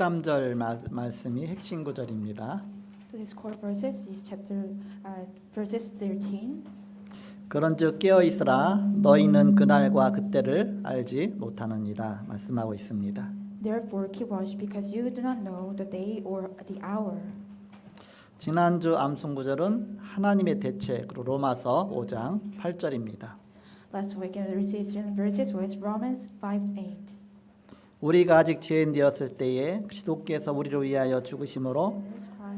13절 말씀이 핵심 구절입니다. Today's core verses is verses 13. 그런즉 깨어 있으라 너희는 그날과 그때를 알지 못하느니라 말씀하고 있습니다. Therefore keep watch, because you do not know the day or the hour. 지난주 암송 구절은 하나님의 대책으로 로마서 5장 8절입니다. Last week in the recitation verses was Romans 5:8. 우리가 아직 죄인 되었을 때에 그리스도께서 우리를 위하여 죽으심으로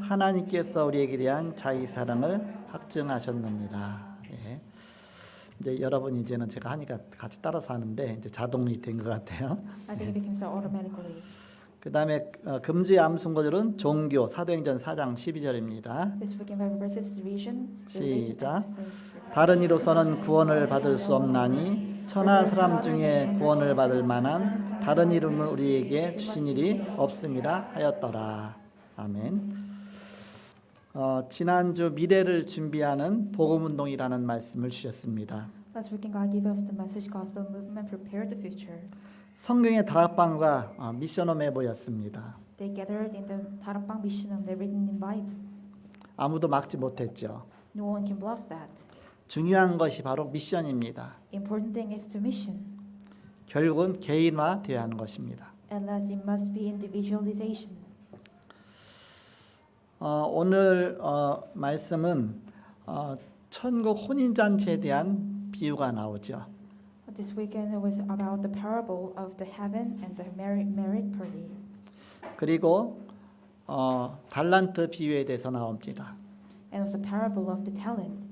하나님께서 우리에게 대한 자기 사랑을 확증하셨느니라. 예. 이제 여러분 이제는 제가 하니까 같이 따라서 하는데 이제 자동이 된 것 같아요. I think it became so automatically. 그 다음에 금주의 암송 구절은 종교 사도행전 4장 12절입니다. This week in Bible verses revision. 시작. 다른 이로서는 구원을 받을 수 없나니 천하 사람 중에 구원을 받을 만한 다른 이름을 우리에게 주신 일이 없음이라 하였더라. 아멘. 지난주 미래를 준비하는 복음운동이라는 말씀을 주셨습니다. Last week God gave us the message gospel movement prepare the future. 성경의 다락방과 미션홈에 모였습니다. They gathered in the 다락방 mission they written in Bible. 아무도 막지 못했죠. No one can block that. 중요한 것이 바로 미션입니다. Important thing is the mission. 결국은 개인화되어야 하는 것입니다. And last, it must be individualization. 오늘 말씀은 천국 혼인잔치에 대한 비유가 나오죠. This weekend it was about the parable of the heaven and the marriage party. 그리고 달란트 비유에 대해서 나옵니다. And it was a parable of the talent.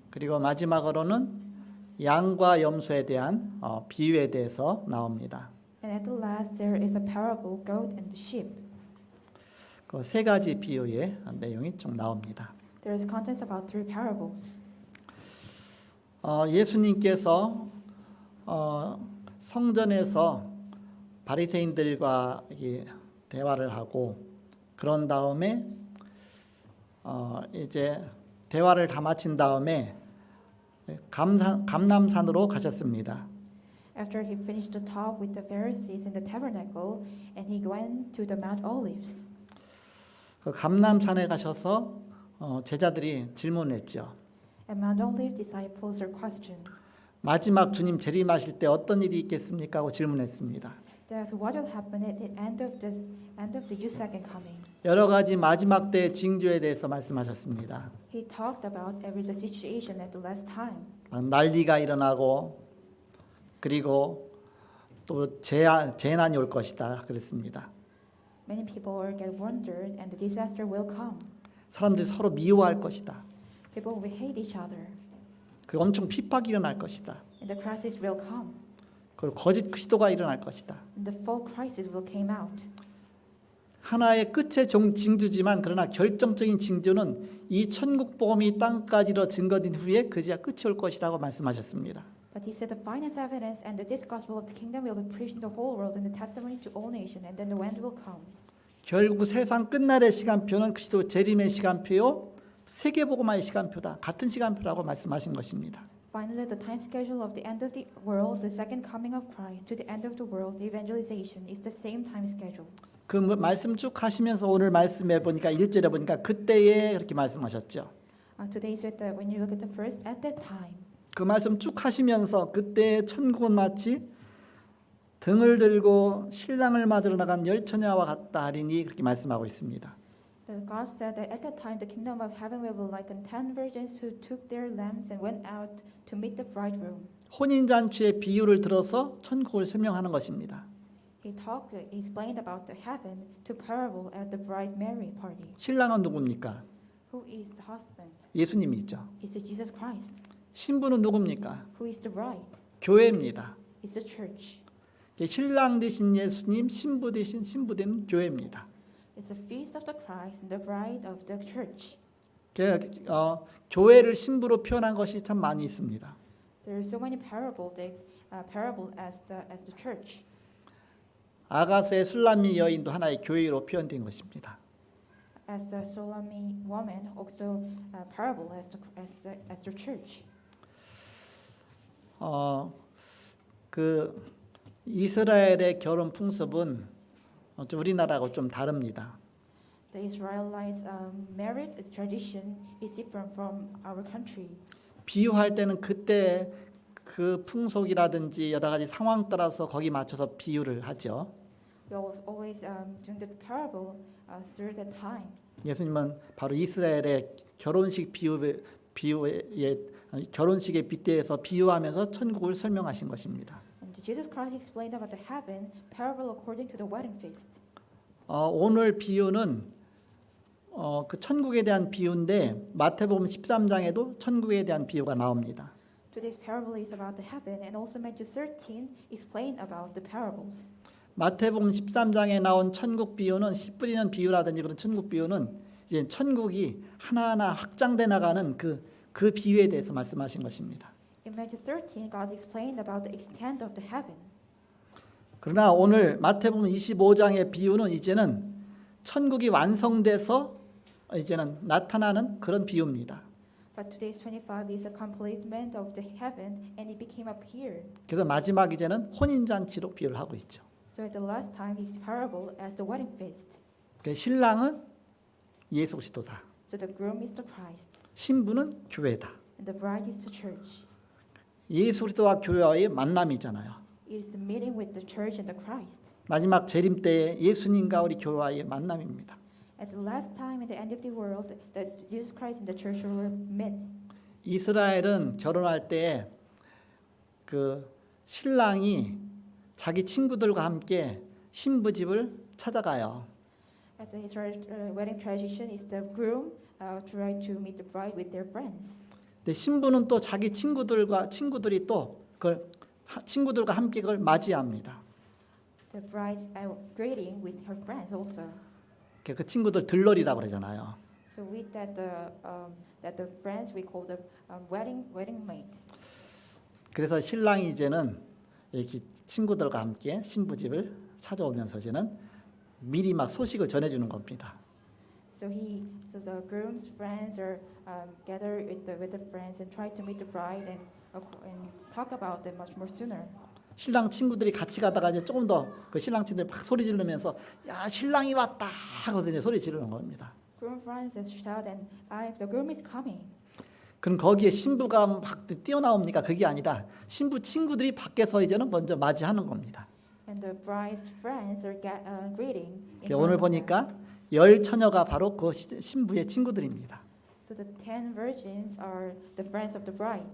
그리고 마지막으로는 양과 염소에 대한 비유에 대해서 나옵니다. And at the last there is a parable goat and the sheep. 그 세 가지 비유의 내용이 좀 나옵니다. There is contents about three parables. 예수님께서 성전에서 바리새인들과 대화를 하고 그런 다음에 이제 대화를 다 마친 다음에 감람산으로 가셨습니다. After he finished the talk with the Pharisees in the tabernacle, and he went to the Mount Olives. 그 감람산에 가셔서 제자들이 질문했죠. At Mount Olives, disciples are questioned. 마지막 주님 재림하실 때 어떤 일이 있겠습니까? 하고 질문했습니다. They asked what will happen at the end of the second coming. 여러 가지 마지막 때의 징조에 대해서 말씀하셨습니다. He talked about the situation at the last time. 난리가 일어나고 그리고 또 재난이 올 것이다 그랬습니다. Many people will get wounded, and the disaster will come. 사람들이 서로 미워할 것이다. People will hate each other, 그리고 엄청 핍박이 일어날 것이다. and the crisis will come. 그리고 거짓 그리스도가 일어날 것이다. And the false crisis will come out. 하나의 끝의 징조지만 그러나 결정적인 징조는 이 천국 복음이 땅까지로 증거된 후에 그제야 끝이 올 것이라고 말씀하셨습니다. But he said the finest evidence and that this gospel of the kingdom will be preached in the whole world and the testimony to all nations, and then the end will come. 결국 세상 끝날의 시간표는 그리스도 재림의 시간표요, 세계복음화의 시간표다. 같은 시간표라고 말씀하신 것입니다. Finally, the time schedule of the end of the world, the second coming of Christ, to the end of the world, the evangelization is the same time schedule. 그 말씀 쭉 하시면서 오늘 말씀해 보니까 1절에 보니까 그때에 그렇게 말씀하셨죠. Today said that when you look at the first, at that time. 그 말씀 쭉 하시면서 그때 천국은 마치 등을 들고 신랑을 맞으러 나간 열처녀와 같다 하리니 그렇게 말씀하고 있습니다. That God said that at that time the kingdom of heaven will be like 10 virgins who took their lamps and went out to meet the bridegroom. 혼인 잔치의 비유를 들어서 천국을 설명하는 것입니다. He explained about the heaven to parable at the bride Mary party. 신랑은 누굽니까? Who is the husband? 예수님이죠. It's Jesus Christ. 신부는 누굽니까? Who is the bride? 교회입니다. It's the church. 신랑 되신 예수님, 신부 되신 신부된 교회입니다. It's the feast of the Christ and the bride of the church. 교회를 신부로 표현한 것이 참 많이 있습니다. There are so many parable as the church. 아가스의 술람미 여인도 하나의 교회로 표현된 것입니다. As the Solomon woman, also parable as the church. 그 이스라엘의 결혼 풍습은 좀 우리나라하고 좀 다릅니다. The Israelites' marriage tradition is different from our country. 비유할 때는 그때 그 풍속이라든지 여러 가지 상황 따라서 거기 맞춰서 비유를 하죠. We always doing the parable through the time. 예수님은 바로 이스라엘의 결혼식 비유에 결혼식에 빗대어서 비유하면서 천국을 설명하신 것입니다. And Jesus Christ explained about the heaven parable according to the wedding feast. 오늘 비유는 그 천국에 대한 비유인데 마태복음 13장에도 천국에 대한 비유가 나옵니다. Today's parable is about the heaven, and also Matthew 13 explain about the parables. 마태복음 13장에 나온 천국 비유는 씨 뿌리는 비유라든지 그런 천국 비유는 이제 천국이 하나하나 확장돼 나가는 그 비유에 대해서 말씀하신 것입니다. In Matthew 13, God explained about the extent of the heaven. 그러나 오늘 마태복음 25장의 비유는 이제는 천국이 완성돼서 이제는 나타나는 그런 비유입니다. But today's 25 is a completement of the heaven, and it became appeared. 그래서 마지막 이제는 혼인잔치로 비유를 하고 있죠. So at the last time, his parable as the wedding feast. 그 신랑은 예수 그리스도다. So the groom is the Christ, 신부는 교회다. and the bride is the church. 예수 그리스도와 교회와의 만남이잖아요. It is the meeting with the church and the Christ. 마지막 재림 때에 예수님과 우리 교회와의 만남입니다. At the last time, in the end of the world, that Jesus Christ and the church will meet. 이스라엘은 결혼할 때 그 신랑이 자기 친구들과 함께 신부 집을 찾아가요. At the Israel wedding tradition, is the groom try to meet the bride with their friends. 근데 신부는 또 자기 친구들이 또 그걸 친구들과 함께 그걸 맞이합니다. The bride greeting with her friends also. 그 친구들 들러리라고 그러잖아요. So with that the friends we call the wedding mate. 그래서 신랑이 이제는 이렇게 친구들과 함께 신부 집을 찾아오면서 이제는 미리 막 소식을 전해주는 겁니다. So the groom's friends are gather with the friends and try to meet the bride and talk about them much more sooner. 신랑 친구들이 같이 가다가 이제 조금 더 그 신랑 친구들이 막 소리 지르면서 야 신랑이 왔다 하고서 이제 소리 지르는 겁니다. Groom friends and shout and the groom is coming. 그럼 거기에 신부가 막 뛰어나옵니까? 그게 아니라 신부 친구들이 밖에서 이제는 먼저 맞이하는 겁니다. And the bride's friends are greeting. In 오늘 front of them. 보니까 10 처녀가 바로 그 신부의 친구들입니다. So the 10 virgins are the friends of the bride.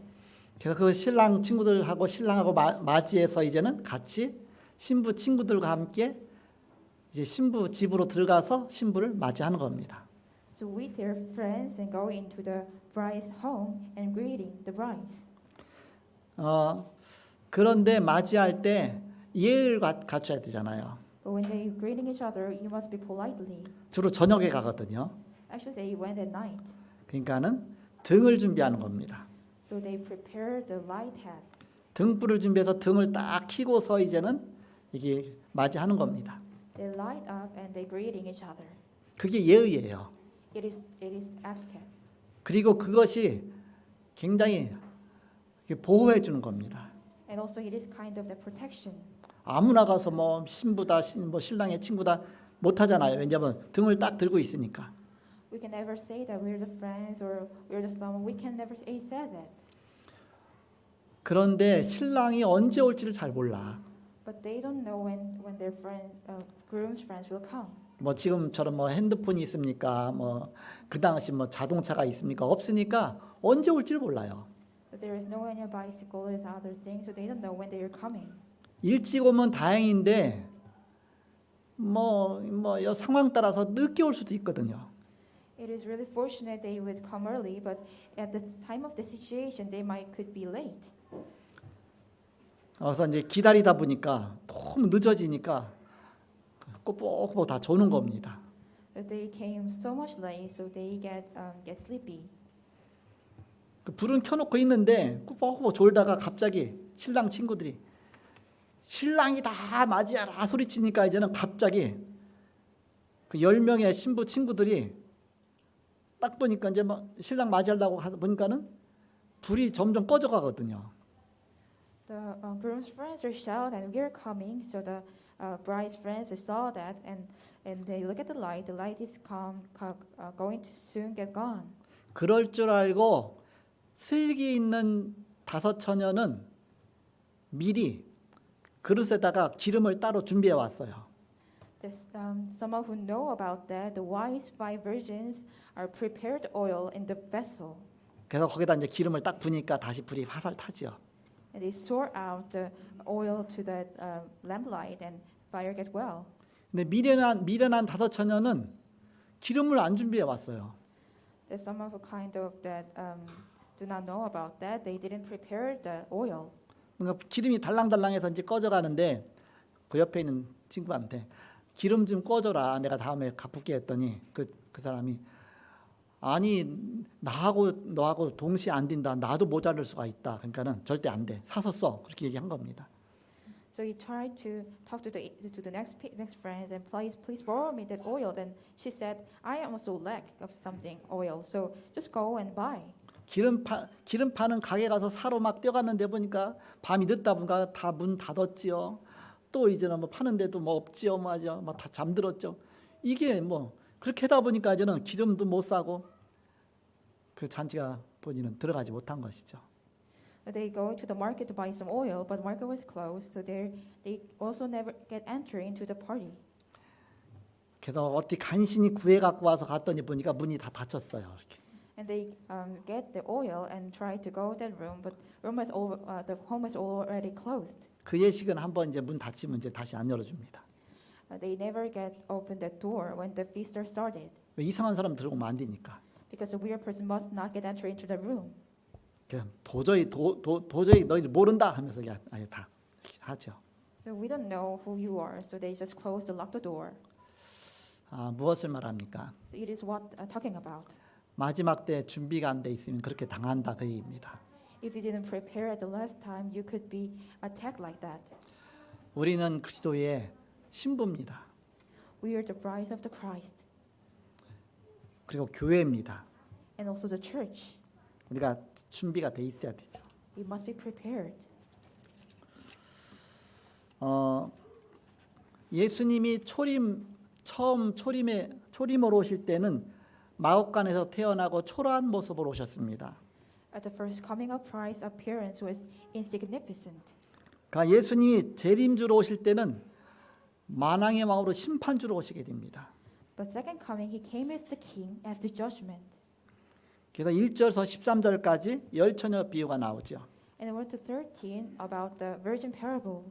그래서 그 신랑 친구들하고 신랑하고 맞이해서 이제는 같이 신부 친구들과 함께 이제 신부 집으로 들어가서 신부를 맞이하는 겁니다. So with their friends and go into the bride's home and greeting the brides. 그런데 맞이할 때 예의를 갖춰야 되잖아요. But when they greeting each other, you must be politely. 주로 저녁에 가거든요. Actually, they went at night. 그러니까는 등을 준비하는 겁니다. So they prepared the light hat. 등불을 준비해서 등을 딱 켜고서 이제는 이게 맞이하는 겁니다. They light up and they greeting each other. 그게 예의예요. It is etiquette. 그리고 그것이 굉장히 보호해 주는 겁니다. And also it is kind of the protection. 아무나 가서 뭐 신부다, 뭐 신랑의 친구다 못 하잖아요. 왜냐하면 등을 딱 들고 있으니까. We can never say that we're the friends or we're the someone. We can never say that. 그런데 신랑이 언제 올지를 잘 몰라. But they don't know when their friends, groom's friends will come. 뭐 지금처럼 뭐 핸드폰이 있습니까? 뭐 그 당시 뭐 자동차가 있습니까? 없으니까 언제 올지를 몰라요. But there is no any bicycle and other things, so they don't know when they are coming. 일찍 오면 다행인데 뭐 상황 따라서 늦게 올 수도 있거든요. It is really fortunate they would come early, but at the time of the situation, they could be late. 그래서 이제 기다리다 보니까 너무 늦어지니까 꼬박꼬박 다 조는 겁니다. But they came so much late, so they get sleepy. 그 불은 켜놓고 있는데 꼬박꼬박 졸다가 갑자기 신랑 친구들이 신랑이다 맞이하라 소리치니까 이제는 갑자기 그 10명의 신부 친구들이 딱 보니까 이제 막 신랑 맞이하려고 보니까는 불이 점점 꺼져가거든요. The groom's friends are shout and we're coming, so the bride's friends saw that, and they look at the light is going to soon get gone. 그럴 줄 알고 슬기 있는 다섯 처녀는 미리 그릇에다가 기름을 따로 준비해 왔어요. Someone who know about that, the wise five virgins are prepared oil in the vessel, 그래서 거기다 이제 기름을 딱 부니까 다시 불이 활활 타지요. and they pour out the oil to the lamplight, and fire get well. 근데 미련한 다섯 처녀는 기름을 안 준비해 왔어요. There's someone who kind of that do not know about that. They didn't prepare the oil. 그러니까 기름이 달랑달랑해서 이제 꺼져가는데 그 옆에 있는 친구한테 기름 좀 꺼져라. 내가 다음에 갚을게 했더니 그 사람이 아니 나하고 너하고 동시에 안 된다. 나도 모자랄 수가 있다. 그러니까는 절대 안 돼. 사서 써. 그렇게 얘기한 겁니다. So he tried to talk to the next friends and please borrow me that oil. Then she said, I am also lack of something oil. So just go and buy. 기름 파는 가게 가서 사러 막 뛰어갔는데 보니까 밤이 늦다 보니까 다 문 닫았지요. 또 이제는 뭐 파는데도 뭐 없지요, 맞아, 막 다 잠들었죠. 이게 뭐 그렇게 하다 보니까 이제는 기름도 못 사고 그 잔치가 본인은 들어가지 못한 것이죠. They go to the market to buy some oil, but the market was closed, so they also never get entry into the party. 그래서 어떻게 간신히 구해 갖고 와서 갔더니 보니까 문이 다 닫혔어요. 이렇게. And they get the oil and try to go that room, but the home is already closed. 그 예식은 한번 이제 문 닫히면 이제 다시 안 열어줍니다. They never get open the door when the feast started, 왜 이상한 사람 들어오면 안 되니까. because a weird person must not get entry into the room. 그냥 도저히 너희들 모른다 하면서 아예 다 하죠. So we don't know who you are, so they just lock the door. 무엇을 말합니까? So it is what talking about. 마지막 때 준비가 안 돼 있으면 그렇게 당한다 그 얘기입니다. If you didn't prepare at the last time, you could be attacked like that. 우리는 그리스도의 신부입니다. We are the bride of the Christ, 그리고 교회입니다. and also the church. 우리가 준비가 돼 있어야 되죠. We must be prepared. 예수님이 처음 초림으로 오실 때는 마옥간에서 태어나고 초라한 모습으로 오셨습니다. At the first coming of Christ, appearance was insignificant. 그러니까 예수님이 재림주로 오실 때는 만왕의 왕으로 심판주로 오시게 됩니다. But second coming, he came as the king, as the judgment. 그래서 1절에서 13절까지 열처녀 비유가 나오죠. And verse 13 about the virgin parable.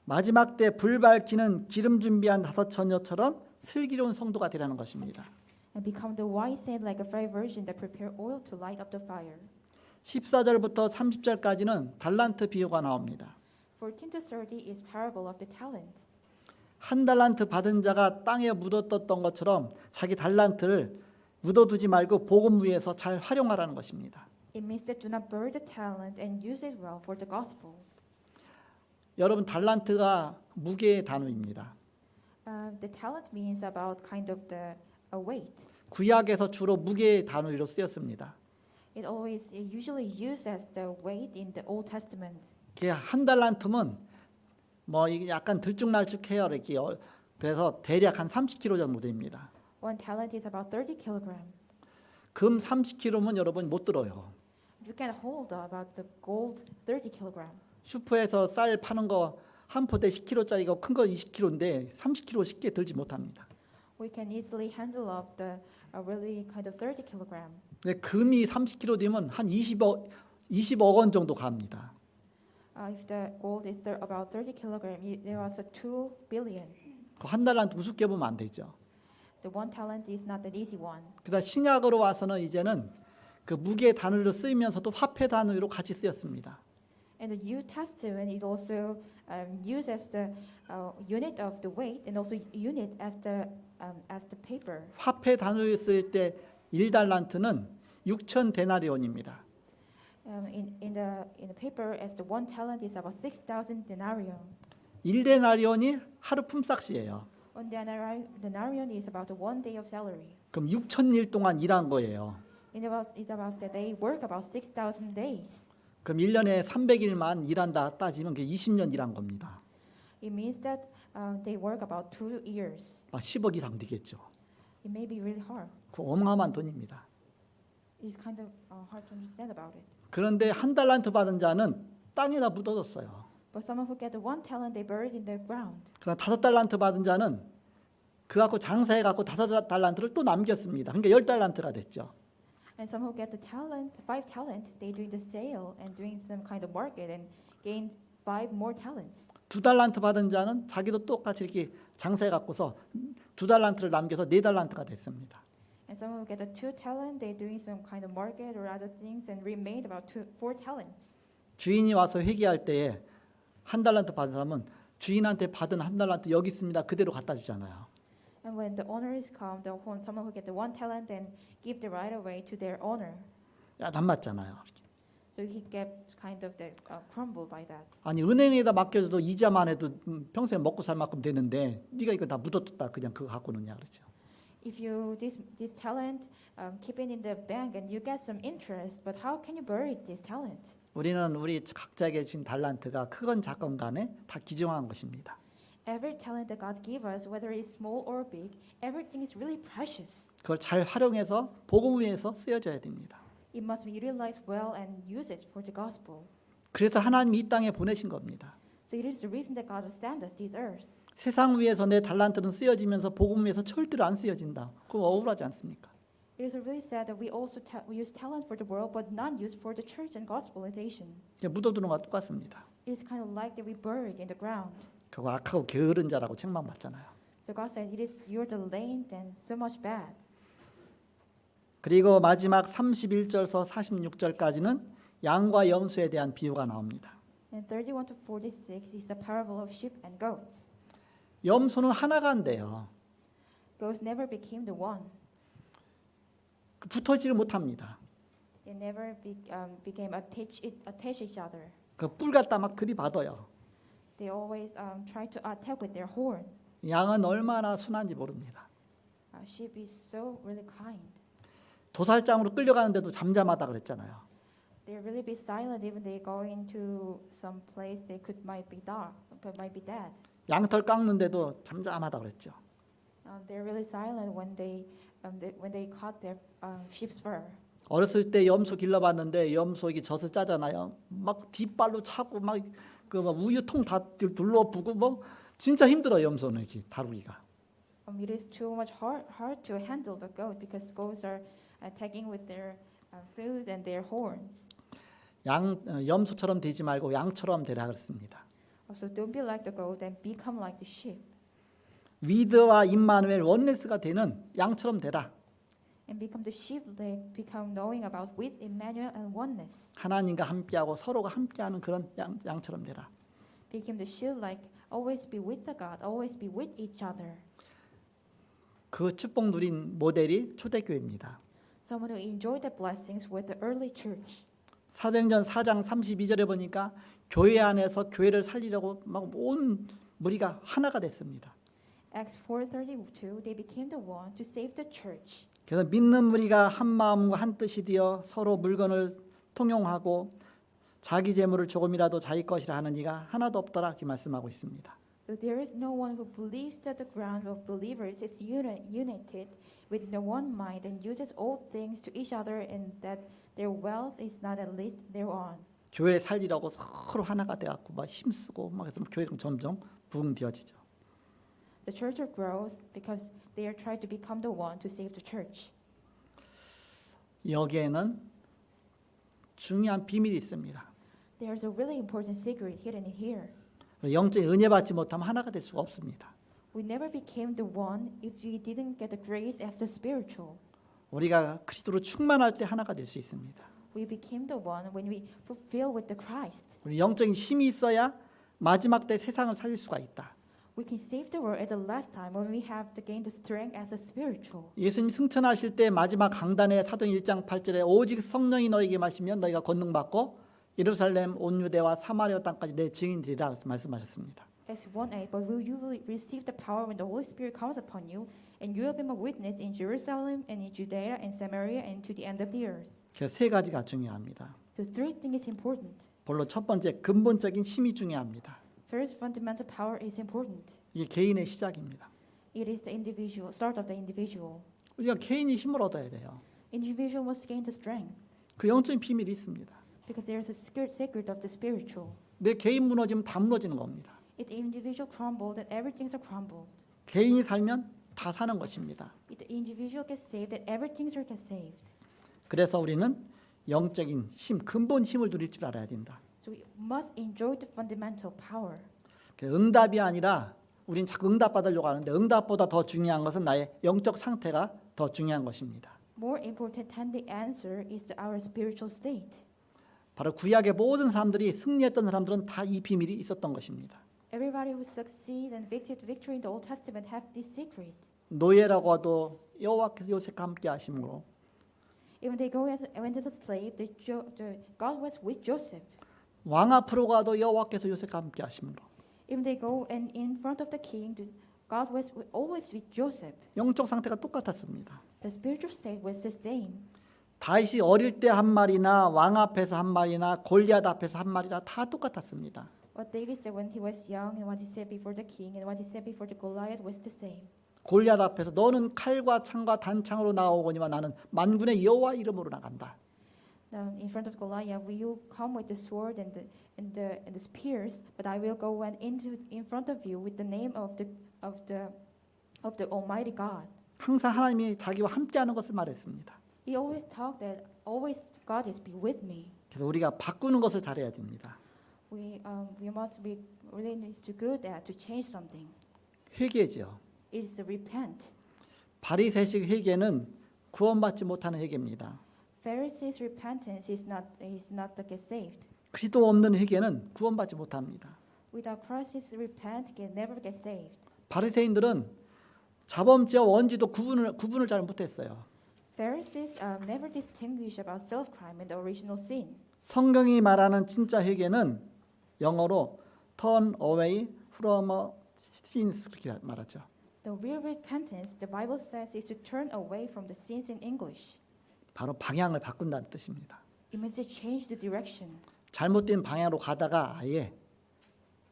마지막 때 불 밝히는 기름 준비한 다섯 처녀처럼 슬기로운 성도가 되라는 것입니다. And become the wise saint like a fair virgin that prepare oil to light up the fire. 14절부터 30절까지는 달란트 비유가 나옵니다. 14 to 30 is parable of the talent. 한 달란트 받은 자가 땅에 묻어뒀던 것처럼 자기 달란트를 묻어두지 말고 복음 위에서 잘 활용하라는 것입니다. It means that do not bury the talent and use it well for the gospel. 여러분 달란트가 무게의 단위입니다. The talent means about kind of the weight. 구약에서 주로 무게의 단위로 쓰였습니다. It usually used as the weight in the Old Testament. 한 달란트면 뭐 이게 약간 들쭉날쭉해요. 이렇게 그래서 대략 한 30kg 정도 됩니다. One talent is about 30 kilogram. 금 30kg면 여러분 못 들어요. You can hold about the gold 30 kilogram. 슈퍼에서 쌀 파는 거 한 포대 10kg짜리가 큰 거 20kg인데 30kg 쉽게 들지 못합니다. We can easily handle up the really kind of 30 kilogram. 근데 금이 30kg 되면 한 20억 원 정도 갑니다. If the gold is about 30 kilogram, there was 2 billion. 한 달란트 우습게 보면 안 되죠. The one talent is not an easy one. 그다음 신약으로 와서는 이제는 그 무게 단위로 쓰이면서도 화폐 단위로 같이 쓰였습니다. In the New Testament, it also used as the unit of the weight and also unit as the paper. 화폐 단위로 쓸 때 1달란트는 6천 데나리온입니다. In the paper, as the one talent is about 6,000 denarion. 1데나리온이 하루 품삯이에요. One denarion is about one day of salary. 그럼 6,000일 동안 일한 거예요. It's about that they work about 6,000 days. 그럼 1년에 300일만 일한다 따지면 그게 20년 일한 겁니다. it means that they work about 2 years. 막 10억 이상 되겠죠. It may be really hard. 그 어마어마한 돈입니다. It's kind of hard to understand about it. 그런데 한 달란트 받은 자는 땅에다 묻어뒀어요. But someone who get the 1 talent, they buried in the ground. 그러나 5달란트 받은 자는 그 갖고 장사해 갖고 5달란트를 또 남겼습니다. 그러니까 10달란트가 됐죠. And some who get the talent, 5 talent, they doing the sale and doing some kind of market and gained 5 more talents. 2달란트 받은 자는 자기도 똑같이 이렇게 장사해 갖고서 2달란트를 남겨서 4달란트가 됐습니다. And some who get the 2 talent, they doing some kind of market or other things and remained about 4 talents. 주인이 와서 회개할 때에 1달란트 받은 사람은 주인한테 받은 1달란트 여기 있습니다. 그대로 갖다 주잖아요. And when the owners come, someone who get the 1 talent and give the right away to their owner. 야단 맞잖아요. So he get kind of the crumbled by that. 아니 은행에다 맡겨줘도 이자만 해도 평생 먹고 살 만큼 되는데 네가 이거 다 묻어뒀다 그냥 그거 갖고 노냐 그러죠. If you this talent keep it in the bank and you get some interest, but how can you bury this talent? 우리는 우리 각자에게 주신 달란트가 크건 작건 간에 다 귀중한 것입니다. Every talent that God give us, whether it's small or big, everything is really precious. 그걸 잘 활용해서 복음 위해서 쓰여져야 됩니다. It must be utilized well and used it for the gospel. 그래서 하나님이 이 땅에 보내신 겁니다. So it is the reason that God will send us this earth. 세상 위에서 내 달란트는 쓰여지면서 복음 위해서 절대로 안 쓰여진다. 그거 억울하지 않습니까? It is really sad that we also we use talent for the world, but not used for the church and gospelization. 묻어두는 것과 똑같습니다. It is kind of like that we buried in the ground. 그거 악하고 게으른 자라고 책망받잖아요. So God said, "It is you're the lame and so much bad." 그리고 마지막 31절서 46절까지는 양과 염소에 대한 비유가 나옵니다. And 31 to 46 is the parable of sheep and goats. 염소는 하나가 안 돼요. Goats never became the one. 붙어지를 못합니다. They never became attached each other. 그 뿔 갖다 막 들이받아요. They always try to attack with their horn. 양은 얼마나 순한지 모릅니다. Sheep is so really kind. 도살장으로 끌려가는데도 잠잠하다 그랬잖아요. They really be silent even they go into some place they might be dark, but might be dead. 양털 깎는데도 잠잠하다 그랬죠. They're really silent when they cut their sheep's fur. 어렸을 때 염소 길러봤는데 염소 이게 젖을 짜잖아요. 막 뒷발로 차고 막 그 우유통 다 둘러부고 뭐 진짜 힘들어요 염소는 이렇게 다루기가. It is too much hard to handle the goat because goats are attacking with their food and their horns. 염소처럼 되지 말고 양처럼 되라 그랬습니다. So don't be like the goat and become like the sheep. 위드와 임마누엘 원네스가 되는 양처럼 되라. And become the sheep, they become knowing about with Emmanuel and oneness. 하나님과 함께하고 서로가 함께하는 그런 양처럼 되라. Become the sheep like always be with the God, always be with each other. 그 축복 누린 모델이 초대교회입니다. Someone who enjoyed the blessings with the early church. 사도행전 4장 32절에 보니까 교회 안에서 교회를 살리려고 막 온 무리가 하나가 됐습니다. Acts 4:32, they became the one to save the church. 그래서 믿는 무리가 한 마음과 한 뜻이 되어 서로 물건을 통용하고 자기 재물을 조금이라도 자기 것이라 하는 이가 하나도 없더라 이렇게 말씀하고 있습니다. But there is no one who believes that the ground of believers is united with the one mind and uses all things to each other and that their wealth is not at least their own. 교회 살리려고 서로 하나가 돼 갖고 막 힘쓰고 막 해서 교회가 점점 부흥되어지죠. The church grows because they are trying to become the one to save the church. 여기에는 중요한 비밀이 있습니다. There's a really important secret hidden in here. 영적인 은혜 받지 못하면 하나가 될 수가 없습니다. We never became the one if we didn't get the grace as the spiritual. 우리가 그리스도로 충만할 때 하나가 될 수 있습니다. We became the one when we fulfill with the Christ. 우리 영적인 힘이 있어야 마지막 때 세상을 살릴 수가 있다. We can save the world at the last time when we have to gain the strength as a spiritual. 예수님 승천하실 때 마지막 강단에 사도행 1장 8절에 오직 성령이 너에게 마시면 너희가 권능 받고 예루살렘 온 유대와 사마리아 땅까지 내 증인되리라 말씀하셨습니다. Acts 1:8, but you will receive the power when the Holy Spirit comes upon you, and you will be my witness in Jerusalem and in Judea and Samaria and to the end of the earth. 그래서 세 가지가 중요합니다. The third thing is important. 본로 첫 번째 근본적인 힘이 중요합니다. First, fundamental power is important. 이게 개인의 시작입니다. It is the individual start of the individual. 우리가 개인이 힘을 얻어야 돼요. Individual must gain the strength 그 영적인 비밀이 있습니다. because there is a secret of the spiritual. 내 개인 무너지면 다 무너지는 겁니다. If the individual crumble, then everything's are crumbled. 개인이 살면 다 사는 것입니다. If the individual gets saved, then everything's are get saved. 그래서 우리는 영적인 힘, 근본 힘을 누릴 줄 알아야 된다. So we must enjoy the fundamental power. 응답이 아니라 우린 자꾸 응답 받으려고 하는데 응답보다 더 중요한 것은 나의 영적 상태가 더 중요한 것입니다. More important than the answer is our spiritual state. 바로 구약의 모든 사람들이 승리했던 사람들은 다 이 비밀이 있었던 것입니다. Everybody who succeed and victory in the Old Testament have this secret. 노예라고 하도 여호와께서 요셉과 함께 하심으로 Even they went as a slave, God was with Joseph. 왕 앞으로 가도 여호와께서 요셉과 함께 하심으로 Even they go and in front of the king, God was always with Joseph. 영적 상태가 똑같았습니다. The spiritual state was the same. 다윗이 어릴 때 한 말이나 왕 앞에서 한 말이나 골리앗 앞에서 한 말이나 다 똑같았습니다. What David said when he was young and what he said before the king and what he said before the Goliath was the same. 골리앗 앞에서 너는 칼과 창과 단창으로 나오거니와 나는 만군의 여호와 이름으로 나간다. Now, in front of Goliath, will you come with the sword and the spears? But I will go and in front of you with the name of the Almighty God. 항상 하나님이 자기와 함께하는 것을 말했습니다. He always talked that always God is be with me. 그래서 우리가 바꾸는 것을 잘해야 됩니다. We must be really need to good at to change something. 회개죠. It is to repent. 바리새식 회개는 구원받지 못하는 회개입니다. Pharisees' repentance is not to get saved. 그리스도 없는 회개는 구원받지 못합니다. Without Christ's repent, can never get saved. 바리새인들은 자범죄와 원죄도 구분을 잘 못했어요. Pharisees never distinguish about self-crime and the original sin. 성경이 말하는 진짜 회개는 영어로 turn away from sins 그렇게 말하죠. The real repentance, the Bible says, is to turn away from the sins in English. 바로 방향을 바꾼다는 뜻입니다. It means to change the direction. 잘못된 방향으로 가다가 아예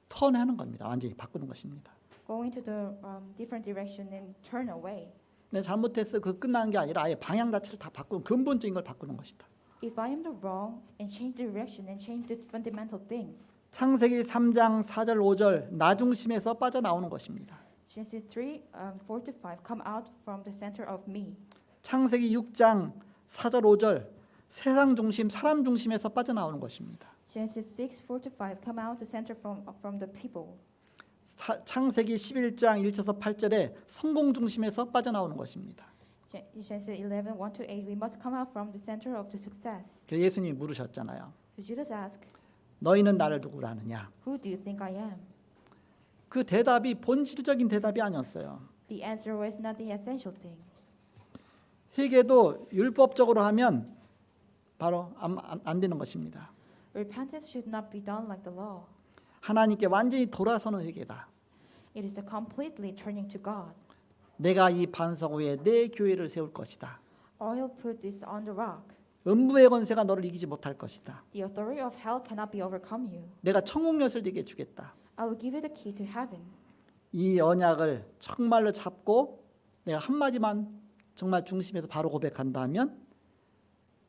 턴하는 겁니다. 완전히 바꾸는 것입니다. Going to the different direction and turn away. 내 잘못했어 그 끝나는 게 아니라 아예 방향 자체를 다 바꾸는 근본적인 걸 바꾸는 것이다. If I am the wrong and change the direction and change the fundamental things. 창세기 3장 4절 5절 나 중심에서 빠져나오는 것입니다. Genesis 3, 4-5 come out from the center of me. 창세기 6장 4절 5절 세상 중심 사람 중심에서 빠져나오는 것입니다. Genesis 6, 4-5 come out the center from the people. 창세기 11장 1절에서 8절에 성공 중심에서 빠져나오는 것입니다. Genesis 11, 1-8 we must come out from the center of the success. 예수님이 물으셨잖아요. So Jesus asked, 너희는 나를 누구로 아느냐? who do you think I am? 그 대답이 본질적인 대답이 아니었어요. The answer was not the essential thing. 회개도 율법적으로 하면 바로 안 되는 것입니다. Repentance should not be done like the law. 하나님께 완전히 돌아서는 회개다. It is the completely turning to God. 내가 이 반석 위에 내 교회를 세울 것이다. I will put this on the rock. 음부의 권세가 너를 이기지 못할 것이다. The authority of hell cannot be overcome you. 내가 천국 열쇠를 네게 주겠다. I will give you the key to heaven. 이 언약을 정말로 잡고 내가 한마디만 정말 중심에서 바로 고백한다면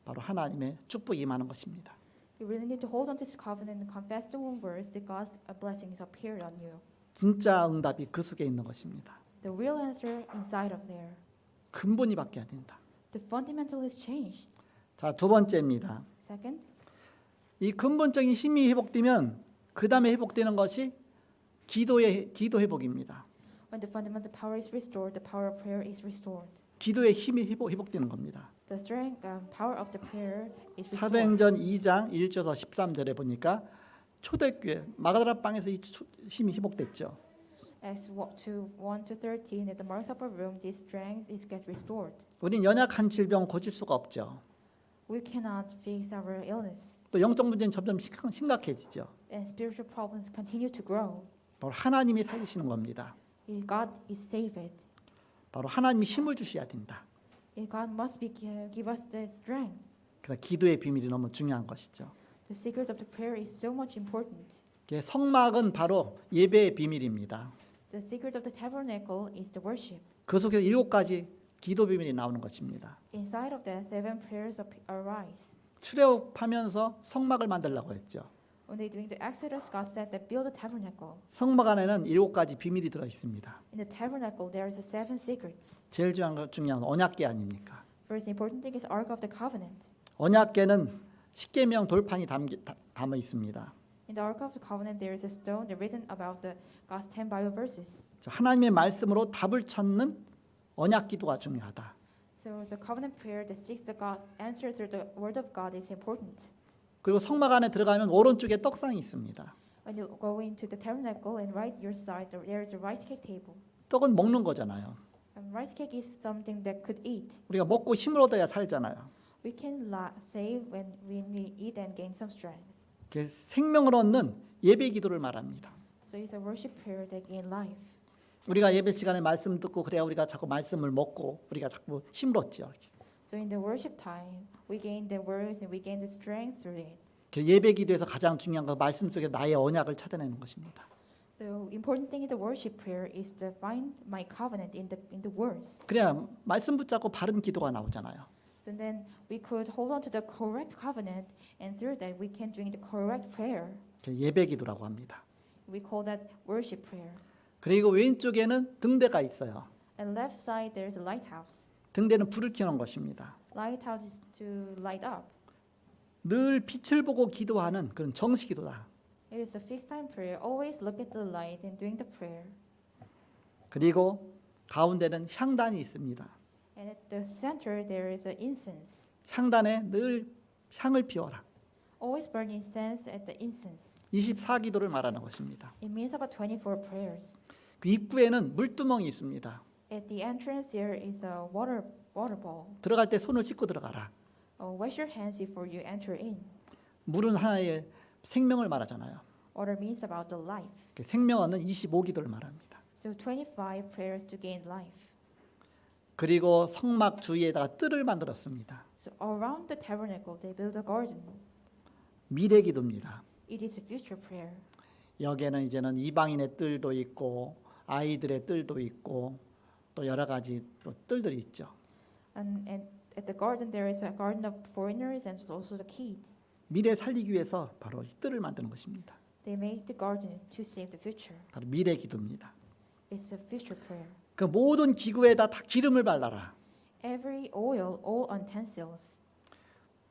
바로 하나님의 축복이 임하는 것입니다. You really need to hold on to this covenant and confess the one words that God's blessings appeared on you. 진짜 응답이 그 속에 있는 것입니다. The real answer inside of there. 근본이 바뀌어야 된다. The fundamental is changed. 자, 두 번째입니다. Second, 이 근본적인 힘이 회복되면 그 다음에 회복되는 것이 기도 회복입니다. when the fundamental power is restored, the power of prayer is restored. 기도의 힘이 회복되는 겁니다. The strength, power of the prayer is restored. 사도행전 2장 1절에서 13절에 보니까 초대교회 마가다라 방에서 이 힘이 회복됐죠. Acts 1-13, at the Mark's upper room, this strength is get restored. 우린 연약한 질병 고칠 수가 없죠. We cannot fix our illness, 또 영적 문제는 점점 심각해지죠. and spiritual problems continue to grow. 바로 하나님이 살리시는 겁니다. God is save it. 바로 하나님이 힘을 주셔야 된다. God must give us the strength. 그래서 기도의 비밀이 너무 중요한 것이죠. The secret of the prayer is so much important. 성막은 바로 예배의 비밀입니다. The secret of the tabernacle is the worship. 그 속에서 7가지 기도 비밀이 나오는 것입니다. Inside of that, 7 prayers arise. 출애굽하면서 성막을 만들려고 했죠. When they doing the Exodus, God said that build a tabernacle. 성막 안에는 7가지 비밀이 들어 있습니다. In the tabernacle, there is 7 secrets. 제일 중요한 건 언약궤 아닙니까? First important thing is Ark of the Covenant. 언약궤는 십계명 돌판이 담아 있습니다. In the Ark of the Covenant, there is a stone that written about the God's 10 Bible verses. 하나님의 말씀으로 답을 찾는 언약 기도가 중요하다. So the covenant prayer that seeks the God's answer through the word of God is important. 그리고 성막 안에 들어가면 오른쪽에 떡상이 있습니다. When you go into the tabernacle and right your side, there is a rice cake table. 떡은 먹는 거잖아요. And rice cake is something that could eat. 우리가 먹고 힘을 얻어야 살잖아요. We can save when we eat and gain some strength. 생명을 얻는 예배 기도를 말합니다. So it's a worship prayer that gain life. 우리가 예배 시간에 말씀 듣고 그래야 우리가 자꾸 말씀을 먹고 우리가 자꾸 힘을 얻죠. So in the worship time, we gain the words and we gain the strength through it. 예배 기도에서 가장 중요한 건 말씀 속에 나의 언약을 찾아내는 것입니다. The important thing in the worship prayer is to find my covenant in the words. 그래야 말씀 붙잡고 바른 기도가 나오잖아요. And then we could hold on to the correct covenant, and through that we can drink the correct prayer. 예배 기도라고 합니다. We call that worship prayer. 그리고 왼쪽에는 등대가 있어요. And left side there is a lighthouse. 등대는 불을 켜는 것입니다. Lighthouse is to light up. 늘 빛을 보고 기도하는 그런 정식 기도다. It is a fixed time prayer. Always look at the light and doing the prayer. 그리고 가운데는 향단이 있습니다. And at the center there is an incense. 향단에 늘 향을 피워라. Always burn incense at the incense. 24기도를 말하는 것입니다. It means about 24 prayers. 그 입구에는 물두멍이 있습니다. At the entrance there is a water bowl. 들어갈 때 손을 씻고 들어가라. Wash your hands before you enter in. 물은 하나의 생명을 말하잖아요. Water means about the life. 생명은 25기도를 말합니다. So 25 prayers to gain life. 그리고 성막 주위에다가 뜰을 만들었습니다. So around the tabernacle they build a garden. 미래 기도입니다. It is a future prayer. 여기에는 이제는 이방인의 뜰도 있고 아이들의 뜰도 있고 또 여러 가지 또 뜰들이 있죠. And at the garden there is a garden of foreigners and also the kid. 미래 살리기 위해서 바로 이 뜰을 만드는 것입니다. They make the garden to save the future. 바로 미래 기도입니다. It's a future prayer. 그 모든 기구에다 다 기름을 발라라. Every oil, all utensils,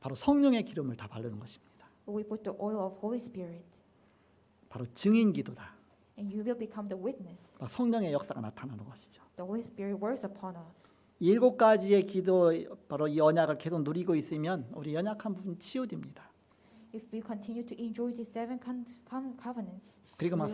바로 성령의 기름을 다 바르는 것입니다. we put the oil of Holy Spirit, 바로 증인 기도다. and you will become the witness. 바로 성령의 역사가 나타나는 것이죠. The Holy Spirit works upon us. 7가지의 기도 바로 이 언약을 계속 누리고 있으면 우리 연약한 부분 치유됩니다. If we continue to enjoy these 7 covenants, 그리고 막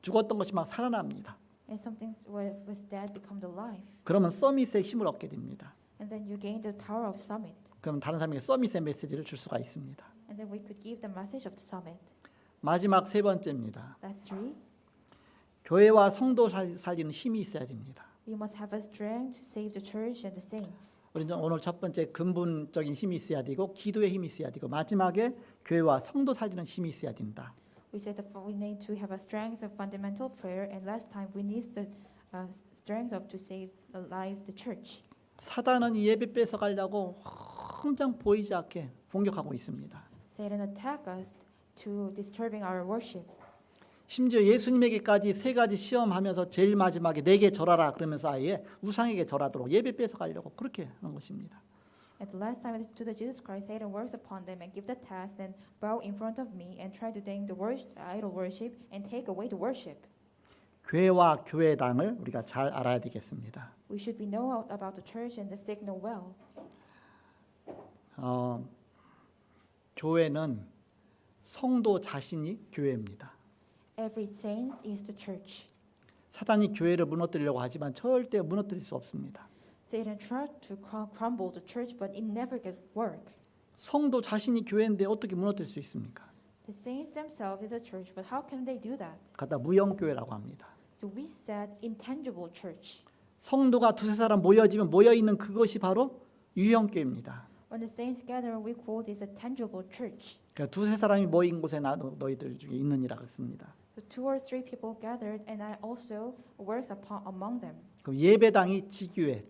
죽었던 것이 막 살아납니다. and some things was dead become the life, 그러면 서밋의 힘을 얻게 됩니다. and then you gain the power of summit, 그러면 다른 사람에게 서밋의 메시지를 줄 수가 있습니다. and then we could give the message of the summit. 마지막 3번째입니다. That's 3. 교회와 성도 살리는 힘이 있어야 됩니다. We must have a strength to save the church and the saints. 우리는 오늘 첫 번째 근본적인 힘이 있어야 되고 기도의 힘이 있어야 되고 마지막에 교회와 성도 살리는 힘이 있어야 된다. We said that we need to have a strength of fundamental prayer, and last time we need the strength of to save alive the church. 사단은 이 예배 뺏어 가려고 항상 보이지 않게 공격하고 있습니다. Satan attack us to disturbing our worship. 심지어 예수님에게까지 3가지 시험하면서 제일 마지막에 내게 절하라 그러면서 아예 우상에게 절하도록 예배 뺏어 가려고 그렇게 하는 것입니다. At the last time to the Jesus Christ, Satan works upon them and give the task and bow in front of me and try to take the idol worship and take away the worship. 교회와 교회당을 우리가 잘 알아야 되겠습니다. We should be know about the church and the signal well. 교회는 성도 자신이 교회입니다. Every saint is the church. 사단이 교회를 무너뜨리려고 하지만 절대 무너뜨릴 수 없습니다. Satan tried to crumble the church, but it never could work. 성도 자신이 교회인데 어떻게 무너뜨릴 수 있습니까? The saints themselves is a church, but how can they do that? 갖다 무형교회라고 합니다. So we said intangible church. 성도가 두세 사람 모여지면 모여 있는 그것이 바로 유형교회입니다. When the saints gather, we call this a tangible church. 그러니까 두세 사람이 모인 곳에 나도 너희들 중에 있느니라 그랬습니다. So 2 or 3 people gathered, and I also works among them. 그럼 예배당이 지교회,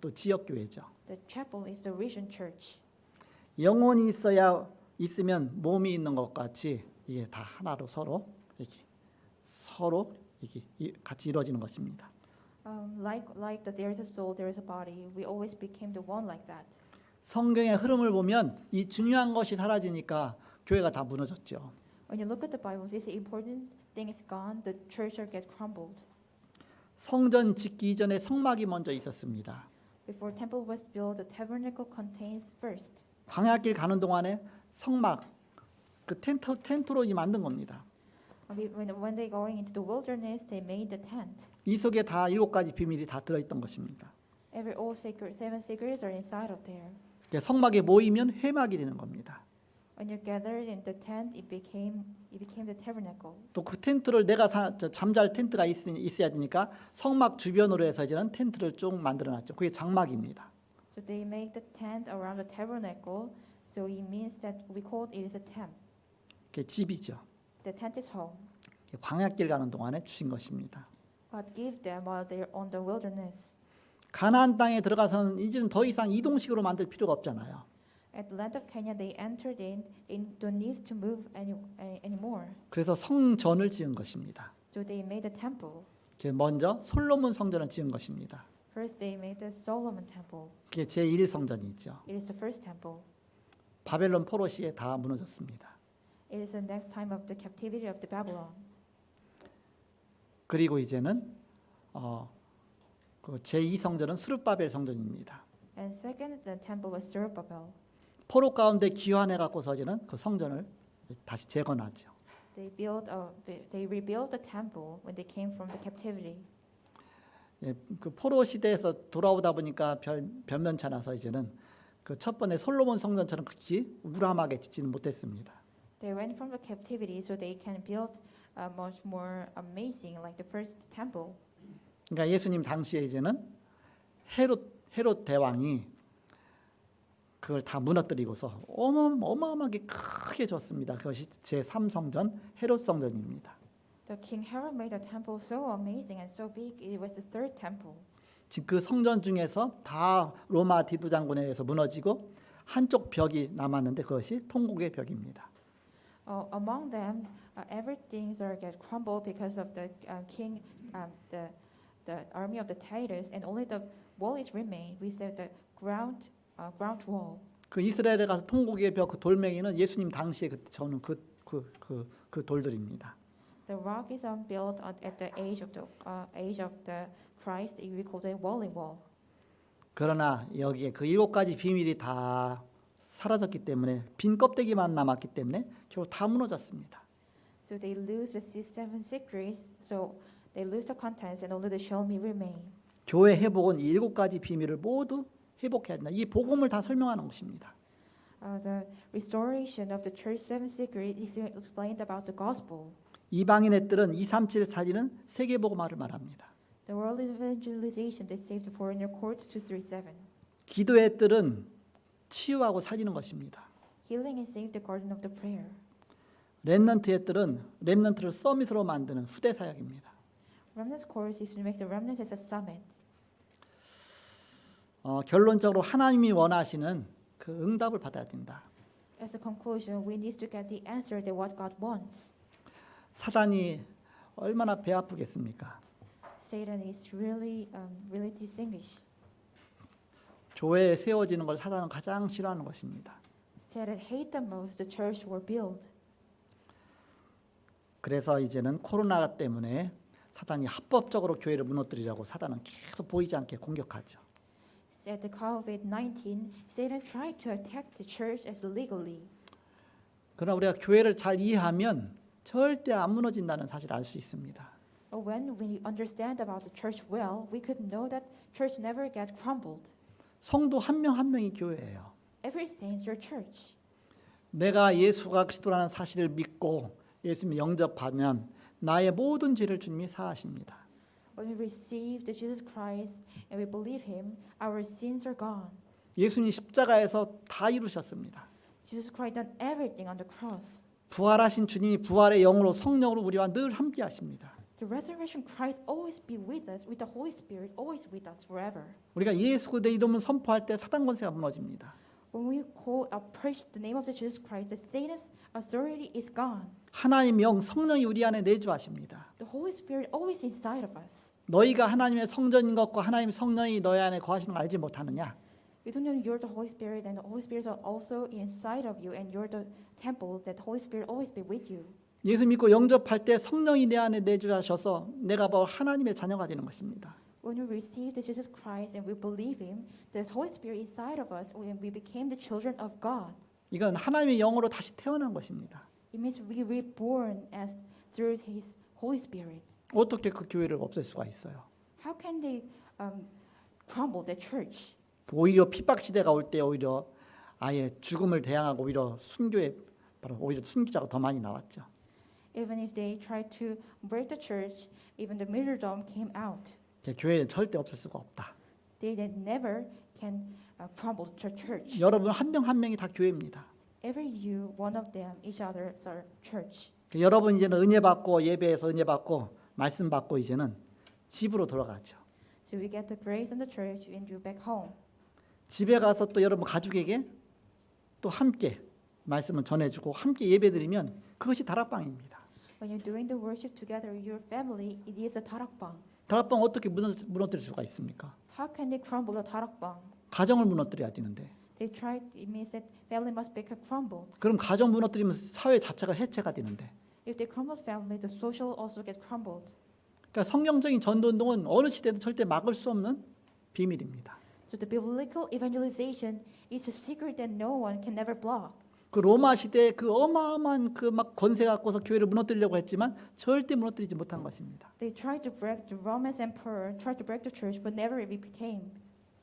또 지역교회죠. The chapel is the region church. 영혼이 있으면 몸이 있는 것 같이 이게 다 하나로 서로 이렇게 같이 이루어지는 것입니다. Like that there is a soul, there is a body. We always became the one like that. 성경의 흐름을 보면 이 중요한 것이 사라지니까 교회가 다 무너졌죠. When you look at the Bible, this important thing is gone. The church will get crumbled. 성전 짓기 이전에 성막이 먼저 있었습니다. Before temple was built, the tabernacle contains first. 광야길 가는 동안에 성막 그 텐트로 만든 겁니다. When they going into the wilderness, they made the tent. 이 속에 다 7가지 비밀이 다 들어있던 것입니다. All sacred, 7 secrets are inside of there. 성막에 모이면 회막이 되는 겁니다. When you gathered in the tent, it became the tabernacle. 또 그 텐트를 내가 잠잘 텐트가 있어야 되니까 성막 주변으로 해서 이제는 텐트를 쭉 만들어놨죠. 그게 장막입니다. So they make the tent around the tabernacle. So it means that we call it is a tent. 그게 집이죠. The tent is home. 광야길 가는 동안에 주신 것입니다. God gave them while they're on the wilderness. 가나안 땅에 들어가서는 이제는 더 이상 이동식으로 만들 필요가 없잖아요. At the land of Canaan, they entered in don't need to move anymore. 그래서 성전을 지은 것입니다. So they made the temple. 먼저 솔로몬 성전을 지은 것입니다. First, they made the Solomon temple. 그게 제1성전이죠. It is the first temple. 바벨론 포로 시에 다 무너졌습니다. It is the next time of the captivity of the Babylon. 그리고 이제는 그 제2성전은 스룹바벨 성전입니다. And second, the temple was Zerubbabel. 포로 가운데 귀환해 갖고서 이제는 그 성전을 다시 재건하죠. They rebuilt the temple when they came from the captivity. 그 포로 시대에서 돌아오다 보니까 변면차 나서 이제는 그 첫 번에 솔로몬 성전처럼 그렇게 우람하게 짓지는 못했습니다. They went from the captivity so they can build much more amazing like the first temple. 그러니까 예수님 당시에 이제는 헤롯 대왕이 그걸 다 무너뜨리고서 어마어마하게 크게 졌습니다. 그것이 제3성전 헤롯 성전입니다. The king Herod made the temple so amazing and so big. It was the third temple. 지금 그 성전 중에서 다 로마 디도 장군에 의해서 무너지고 한쪽 벽이 남았는데 그것이 통곡의 벽입니다. Among them, everything get crumbled because of the king, the army of the Titus, and only the wall is remained. We say the ground wall. 그 이스라엘에 가서 통곡의 벽 그 돌멩이는 예수님 당시에 저는 그 돌들입니다. The rock is built at the age of the Christ. We call it Wailing Wall. 그러나 여기에 그 7가지 비밀이 다 사라졌기 때문에 빈 껍데기만 남았기 때문에 결국 다 무너졌습니다. So they lose the 7 secrets. So they lose the contents, and only the shell may remain. 교회 회복은 이 7가지 비밀을 모두 회복해야 된다. 이 복음을 다 설명하는 것입니다. The restoration of the church 7 secrets is explained about the gospel. 이방인의 뜰은 237 살리는 세계 복음화를 말합니다. The world evangelization that saved the foreigner court 237. 기도의 뜰은 치유하고 살리는 것입니다. Healing and save the garden of the prayer. 렘넌트의 뜰은 렘넌트를 서밋으로 만드는 후대 사역입니다. Remnant's course is to make the remnants as a summit. 결론적으로 하나님이 원하시는 그 응답을 받아야 된다. As a conclusion, we need to get the answer that what God wants. 사단이 얼마나 배 아프겠습니까? Satan is really distinguished. 교회에 세워지는 걸 사단은 가장 싫어하는 것입니다. Satan hate the most the church were built. 그래서 이제는 코로나 때문에 사단이 합법적으로 교회를 무너뜨리려고 사단은 계속 보이지 않게 공격하죠. At the COVID-19, Satan tried to attack the church as legally. 그러나 우리가 교회를 잘 이해하면 절대 안 무너진다는 사실을 알 수 있습니다. But when we understand about the church well, we could know that church never get crumbled. 성도 한 명 한 명이 교회예요. Every saint's your church. 내가 예수가 그리스도라는 사실을 믿고 예수님 영접하면 나의 모든 죄를 주님이 사하십니다. When we receive the Jesus Christ and we believe Him, our sins are gone. 예수님 십자가에서 다 이루셨습니다. Jesus Christ done everything on the cross. 부활하신 주님이 부활의 영으로 성령으로 우리와 늘 함께 하십니다. The resurrection Christ always be with us, with the Holy Spirit, always with us forever. 우리가 예수 그리스도의 이름을 선포할 때 사단 권세가 무너집니다. When we call preach the name of the Jesus Christ, the Satan's authority is gone. 하나님 영 성령이 우리 안에 내주하십니다. The Holy Spirit always inside of us. 너희가 하나님의 성전인 것과 하나님의 성령이 너희 안에 거하시는 걸 알지 못하느냐? You don't know you're the Holy Spirit, and the Holy Spirit is also inside of you, and you're the temple that the Holy Spirit always be with you. 예수 믿고 영접할 때 성령이 내 안에 내주하셔서 내가 바로 하나님의 자녀가 되는 것입니다. When we receive the Jesus Christ and we believe Him, the Holy Spirit inside of us, and we became the children of God. 이건 하나님의 영으로 다시 태어난 것입니다. It means we reborn as through His Holy Spirit. 어떻게 그 교회를 없앨 수가 있어요? How can they crumble the church? 오히려 핍박 시대가 올 때 오히려 아예 죽음을 대항하고 오히려 순교에 바로 오히려 순교자가 더 많이 나왔죠. Even if they tried to break the church, even the martyrdom came out. 교회는 절대 없앨 수가 없다. They never can crumble the church. 여러분 한 명 한 명이 다 교회입니다. Every you, one of them, each other is our church. 여러분 이제는 은혜 받고 예배에서 은혜 받고 말씀 받고 이제는 집으로 돌아가죠. So we get the grace in the church and you back home. 집에 가서 또 여러분 가족에게 또 함께 말씀을 전해주고 함께 예배드리면 그것이 다락방입니다. When you're doing the worship together with your family, it is a 다락방. 다락방 어떻게 무너뜨릴 수가 있습니까? How can they crumble a 다락방? 가정을 무너뜨려야 되는데 They tried. It means that family must be crumbled. 그럼 가정 무너뜨리면 사회 자체가 해체가 되는데 If they crumble family, the social also gets crumbled. 그러니까 성경적인 전도운동은 어느 시대도 절대 막을 수 없는 비밀입니다. So the biblical evangelization is a secret that no one can never block. 그 로마 시대에 그 어마어마한 그 막 권세 갖고서 교회를 무너뜨리려고 했지만 절대 무너뜨리지 못한 것입니다. They tried to break the Roman emperor, tried to break the church, but never it became.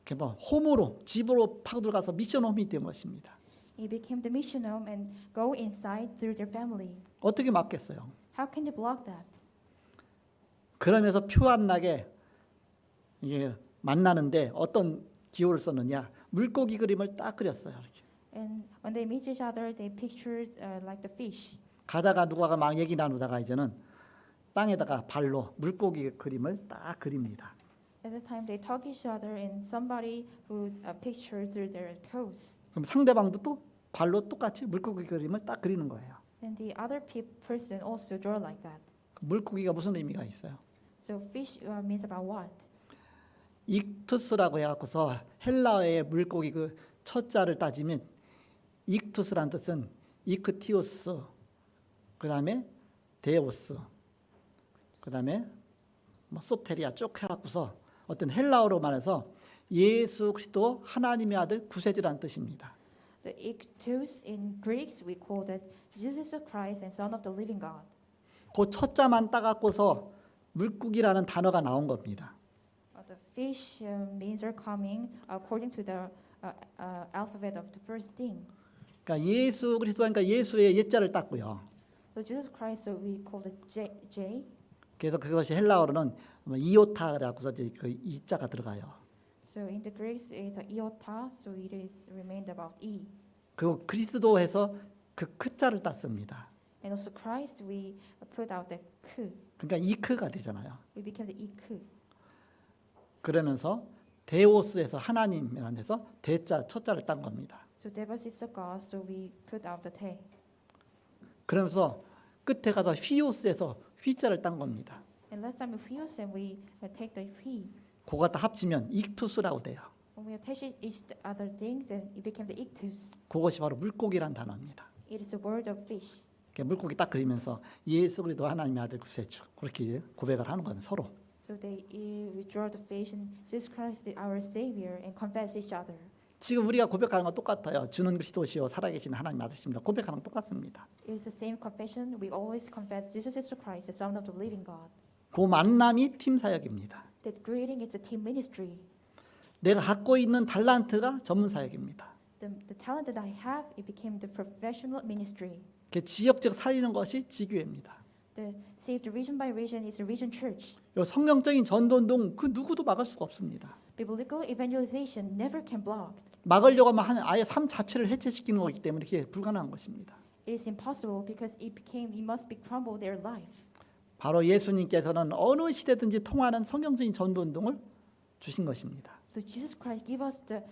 그 뭐 홈으로 집으로 파고들어가서 미션 홈이 된 것입니다. It became the mission home and go inside through their family. 어떻게 막겠어요? How can they block that? 그러면서 표 안 나게 이게 만나는데 어떤 기호를 썼느냐? 물고기 그림을 딱 그렸어요. 이렇게. And when they meet each other, they pictured like the fish. 가다가 누가가 막 얘기 나누다가 이제는 땅에다가 발로 물고기 그림을 딱 그립니다. At the time, they talk each other, and somebody who pictures through their toes. 그럼 상대방도 또 발로 똑같이 물고기 그림을 딱 그리는 거예요. And the other person also draw like that. 물고기가 무슨 의미가 있어요? So fish means about what? 익투스라고 해갖고서 헬라어의 물고기 그 첫자를 따지면 익투스란 뜻은 이크티오스, 그 다음에 데오스, 그 다음에 뭐 소테리아 쭉 해갖고서 어떤 헬라어로 말해서 예수 그리스도 하나님의 아들 구세주란 뜻입니다. The iktos in Greeks we call that Jesus Christ and Son of the Living God. 그 첫자만 따갖고서 물고기라는 단어가 나온 겁니다. The fish means are coming according to the alphabet of the first thing. 그러니까 예수 그리스도 하니까 예수의 옛자를 땄고요. So Jesus Christ, so we call it J. 그래서 그것이 헬라어로는 이오타라고서 그 이자가 들어가요. So in the Greeks it's iota, so it is remained about E. 그 그리스도에서 그 크자를 땄습니다. And also Christ, we put out the k. 그러니까 이크가 되잖아요. We became the ik. 그러면서 데오스에서 하나님이라는 데서 대자 첫자를 딴 겁니다. So Devas is the God, so we put out the te. 그러면서 끝에 가서 휘오스에서 휘자를 딴 겁니다. And last time we use and we take the 휘. 그거 다 합치면 익투스라고 돼요. When we attach each other things, and it became the ictus. 그것이 바로 물고기란 단어입니다. It is a word of fish. 물고기 딱 그리면서 예수 그리스도 하나님의 아들 구세주 그렇게 고백을 하는 거예요 서로. So they withdraw the faith in Jesus Christ, our Savior, and confess each other. 지금 우리가 고백하는 건 똑같아요. 주는 그리스도시요 살아계신 하나님 아들이십니다. 고백하는 건 똑같습니다. It is the same confession. We always confess Jesus is the Christ, the Son of the Living God. 그 만남이 팀 사역입니다. That greeting is a team ministry. 내가 갖고 있는 달란트가 전문 사역입니다. The talent that I have, it became the professional ministry. 지역적 살리는 것이 지교회입니다. The saved region by region is the region church. 이 성경적인 전도운동 그 누구도 막을 수가 없습니다. Biblical evangelization never can block. 막으려고 하면 아예 삶 자체를 해체시키는 거기 때문에 이게 불가능한 것입니다. It is impossible because it must be crumble their life. 바로 예수님께서는 어느 시대든지 통하는 성경적인 전도 운동을 주신 것입니다. So Jesus Christ gave us the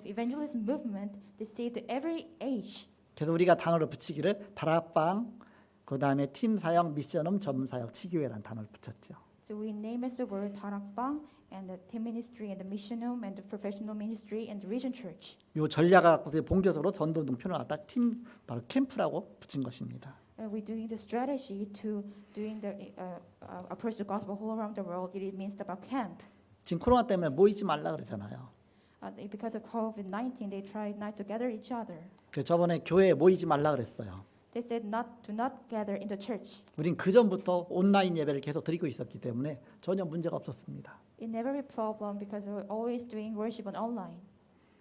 evangelism movement that saved every age. 그래서 우리가 단어를 붙이기를 다락방, 그 다음에 팀 사역, 미션음, 전문 사역, 치교회라는 단어를 붙였죠. So we name as the word Tarakbang and the team ministry and the missionum and the professional ministry and the region church. 이 전략을 갖고 본격적으로 전도 운동 표현을 갖다 팀 바로 캠프라고 붙인 것입니다. And we're doing the strategy to doing the approach the gospel all around the world. It means about camp. 지금 코로나 때문에 모이지 말라 그러잖아요. Because of COVID-19, they tried not to gather each other. 그래서 저번에 교회에 모이지 말라 그랬어요. They said do not gather in the church. 우린 그 전부터 온라인 예배를 계속 드리고 있었기 때문에 전혀 문제가 없었습니다. It never a problem because we're always doing worship on online.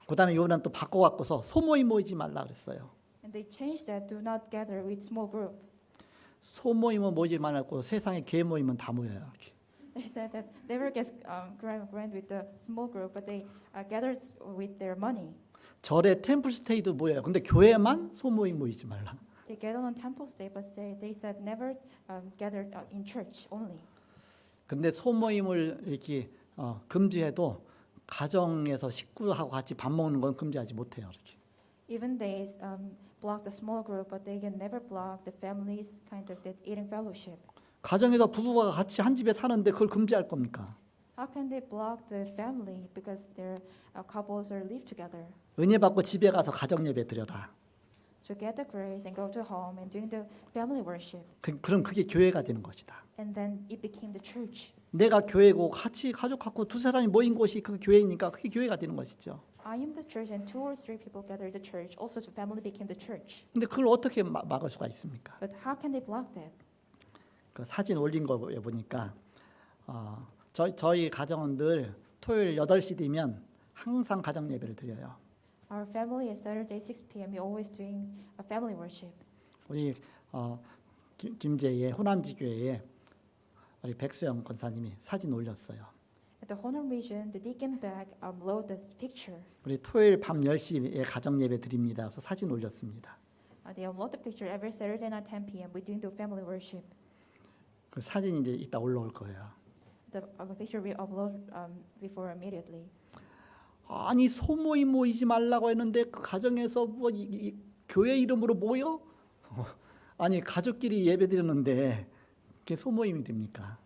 그다음에 요번엔 또 바꿔갖고서 소모임 모이지 말라 그랬어요. And they changed that do not gather with small group. 소모임은 모이지 말고 세상에 교회 모임은 다 모여요. 이렇게. They said that they were get grant with the small group, but they gathered with their money. 절에 템플 스테이도 모여요. 근데 교회만 소모임 모이지 말라. They gathered on temple stay, but they said never gathered in church only. 근데 소모임을 이렇게 금지해도 가정에서 식구하고 같이 밥 먹는 건 금지하지 못해요. 이렇게. Even they block the small group, but they can never block the families kind of that eating fellowship. 가정에서 부부가 같이 한 집에 사는데 그걸 금지할 겁니까? How can they block the family because their couples are live together? 은혜 받고 집에 가서 가정 예배 드려라. So get the grace and go to home and doing the family worship. 그럼 그게 교회가 되는 것이다. And then it became the church. 내가 교회고 같이 가족하고 두세 사람이 모인 곳이 그 교회니까 그게 교회가 되는 것이죠. I am the church and two or three people gathered the church. Also the family became the church. 근데 그걸 어떻게 막을 수가 있습니까? But how can they block that? 그 사진 올린 거 보니까 저희 가정은 늘 토요일 8시 되면 항상 가정 예배를 드려요. Our family is Saturday 6 p.m. We're always doing a family worship. 우리 김제의 호남지 교회에 우리 백수영 권사님이 사진 올렸어요. At the Honor region, the deacon bag uploaded the picture. 우리 토요일 밤 10시에 가정 예배 드립니다. 그래서 사진 올렸습니다. They upload the picture every Saturday night 10 p.m. We're doing the family worship. 그 사진이 이제 이따 올라올 거예요. The picture we upload before immediately. 아니 소모임 모이지 말라고 했는데 그 가정에서 뭐 이 교회 이름으로 모여? 아니 가족끼리 예배드렸는데 그게 소모임이 됩니까?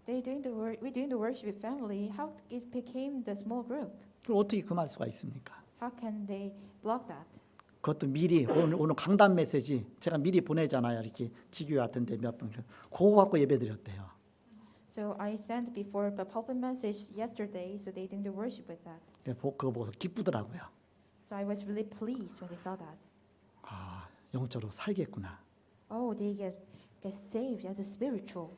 We're doing the worship with family. How it became the small group? 그걸 어떻게 금할 수가 있습니까? How can they block that? 그것도 미리 오늘 강단 메시지 제가 미리 보내잖아요. 이렇게 지교회 같은데 몇 분 그거 갖고 예배드렸대요. So I sent before the public message yesterday, so they doing the worship with that. 그거 보고서 기쁘더라고요. So I was really pleased when they saw that. 아 영적으로 살겠구나. Oh, they get saved as a spiritual.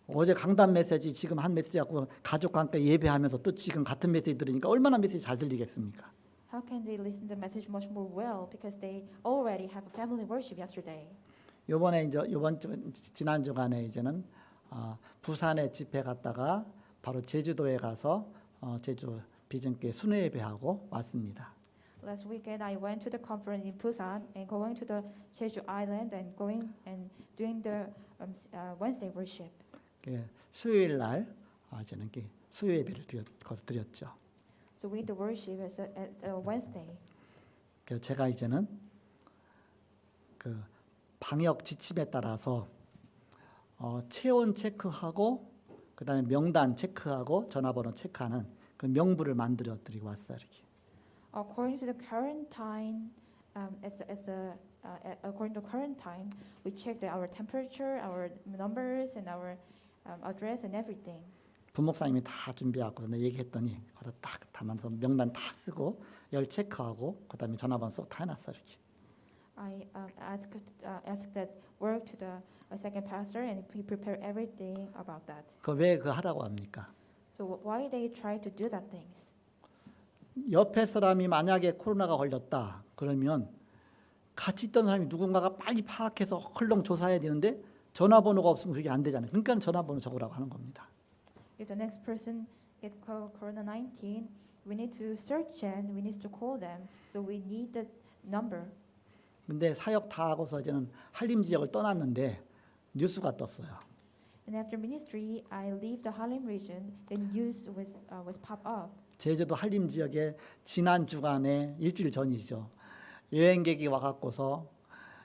어제 강단 메시지 지금 한 메시지 갖고 가족과 함께 예배하면서 또 지금 같은 메시지 들으니까 얼마나 메시지 잘 들리겠습니까? How can they listen to the message much more well because they already have a family worship yesterday? 요번에 이제 지난 주간에 이제는 부산에 집회 갔다가 바로 제주도에 가서 제주 비전교회 순회 예배하고 왔습니다. Last weekend I went to the conference in Busan and going to the Jeju Island and going and doing the Wednesday worship. 수요일 날 이제는 수요 예배를 거기서 드렸죠. So we the worship is at Wednesday. 그래서 제가 이제는 그 방역 지침에 따라서 체온 체크하고 그다음에 명단 체크하고 전화번호 체크하는 그 명부를 만들어 드리고 왔어요. 이렇게. According to the quarantine, according to quarantine, we checked our temperature, our numbers, and our address and everything. 부목사님이 다 준비하고 내가 얘기했더니 거기다 딱 담아서 명단 다 쓰고 열 체크하고 그다음에 전화번호 쏙 다 해놨어 이렇게. I asked that work to the second pastor, and he prepared everything about that. 왜 그 하라고 합니까? So why they try to do that things? 옆에 사람이 만약에 코로나가 걸렸다 그러면 같이 있던 사람이 누군가가 빨리 파악해서 헐렁 조사해야 되는데 전화번호가 없으면 그게 안 되잖아요. 그러니까 전화번호 적으라고 하는 겁니다. If the next person get COVID-19, We need to search and we need to call them. So we need the number. 근데 사역 다 하고서 이제는 한림 지역을 떠났는데 뉴스가 떴어요. And after ministry, I leave the Harlem region. Then news was pop up. 제주도 한림 지역에 지난 주간에 일주일 전이죠. 여행객이 와갖고서